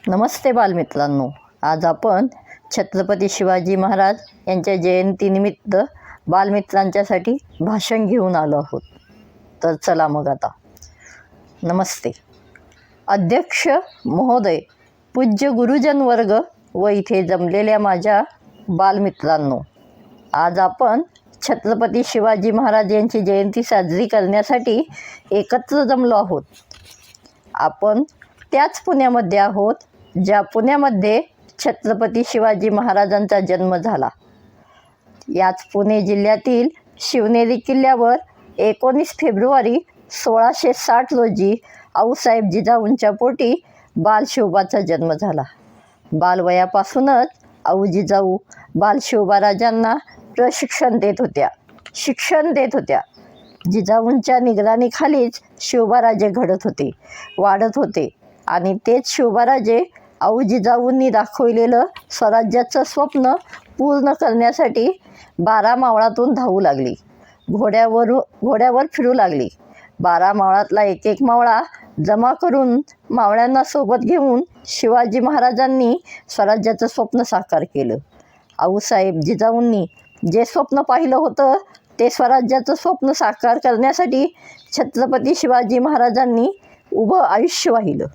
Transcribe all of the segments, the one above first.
नमस्ते बालमित्रांनो, आज आपण छत्रपती शिवाजी महाराज यांच्या जयंतीनिमित्त बालमित्रांच्यासाठी भाषण घेऊन आलो आहोत. तर चला मग आता. नमस्ते. अध्यक्ष महोदय, पूज्य गुरुजन वर्ग व इथे जमलेल्या माझ्या बालमित्रांनो, आज आपण छत्रपती शिवाजी महाराज यांची जयंती साजरी करण्यासाठी एकत्र जमलो आहोत. आपण त्याच पुण्यामध्ये आहोत ज्या पुण्यामध्ये छत्रपती शिवाजी महाराजांचा जन्म झाला. याच पुणे जिल्ह्यातील शिवनेरी किल्ल्यावर 19 फेब्रुवारी 1660 रोजी आऊसाहेब जिजाऊंच्या पोटी बालशिवबाचा जन्म झाला. बालवयापासूनच आऊ जिजाऊ बालशिवबाराजांना शिक्षण देत होत्या. जिजाऊंच्या निगराणीखालीच शिवबाराजे घडत होते, वाढत होते आणि तेच शिवबाराजे आऊ जिजाऊंनी दाखवलेलं स्वराज्याचं स्वप्न पूर्ण करण्यासाठी 12 मावळातून धावू लागली. घोड्यावर फिरू लागली. 12 मावळातला एक मावळा जमा करून मावळ्यांना सोबत घेऊन शिवाजी महाराजांनी स्वराज्याचं स्वप्न साकार केलं. आऊसाहेब जिजाऊंनी जे स्वप्न पाहिलं होतं ते स्वराज्याचं स्वप्न साकार करण्यासाठी छत्रपती शिवाजी महाराजांनी उभं आयुष्य वाहिलं.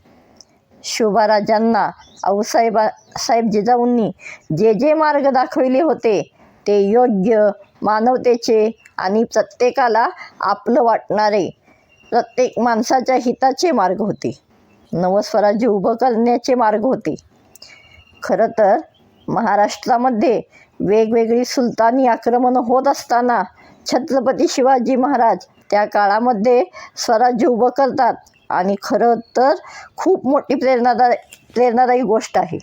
शिवबाराजांना आऊसाहेब जिजाऊंनी जे मार्ग दाखवले होते ते योग्य, मानवतेचे आणि प्रत्येकाला आपलं वाटणारे, प्रत्येक माणसाच्या हिताचे मार्ग होते. नवस्वराज्य उभं करण्याचे मार्ग होते. खरं तर महाराष्ट्रामध्ये वेगवेगळी सुलतानी आक्रमणं होत असताना छत्रपती शिवाजी महाराज त्या काळामध्ये स्वराज्य उभं करतात आणि खरं तर खूप मोठी प्रेरणादायी गोष्ट आहे.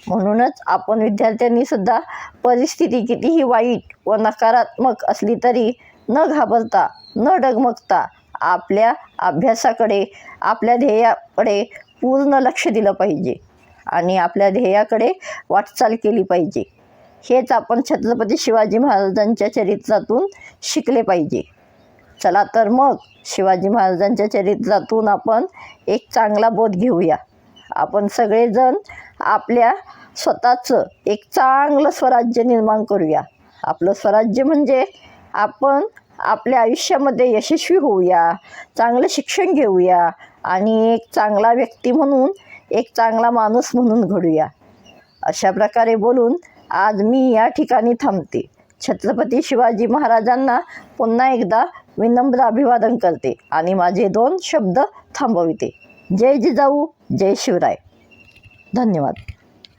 म्हणूनच आपण विद्यार्थ्यांनी सुद्धा परिस्थिती कितीही वाईट व नकारात्मक असली तरी न घाबरता, न डगमगता आपल्या अभ्यासाकडे, आपल्या ध्येयाकडे पूर्ण लक्ष दिलं पाहिजे आणि आपल्या ध्येयाकडे वाटचाल केली पाहिजे. हेच आपण छत्रपती शिवाजी महाराजांच्या चरित्रातून शिकले पाहिजे. चला तर मग शिवाजी महाराजांच्या चरित्रातून आपण एक चांगला बोध घेऊया. आपण सगळेजण आपल्या स्वतःचं एक चांगलं स्वराज्य निर्माण करूया. आपलं स्वराज्य म्हणजे आपण आपल्या आयुष्यामध्ये यशस्वी होऊया, चांगलं शिक्षण घेऊया आणि एक चांगला व्यक्ती म्हणून, एक चांगला माणूस म्हणून घडूया. अशा प्रकारे बोलून आज मी या ठिकाणी थांबते. छत्रपती शिवाजी महाराजांना पुन्हा एकदा विनम्र अभिवादन करते आणि माझे 2 शब्द थांबविते. जय जिजाऊ, जय शिवराय. धन्यवाद.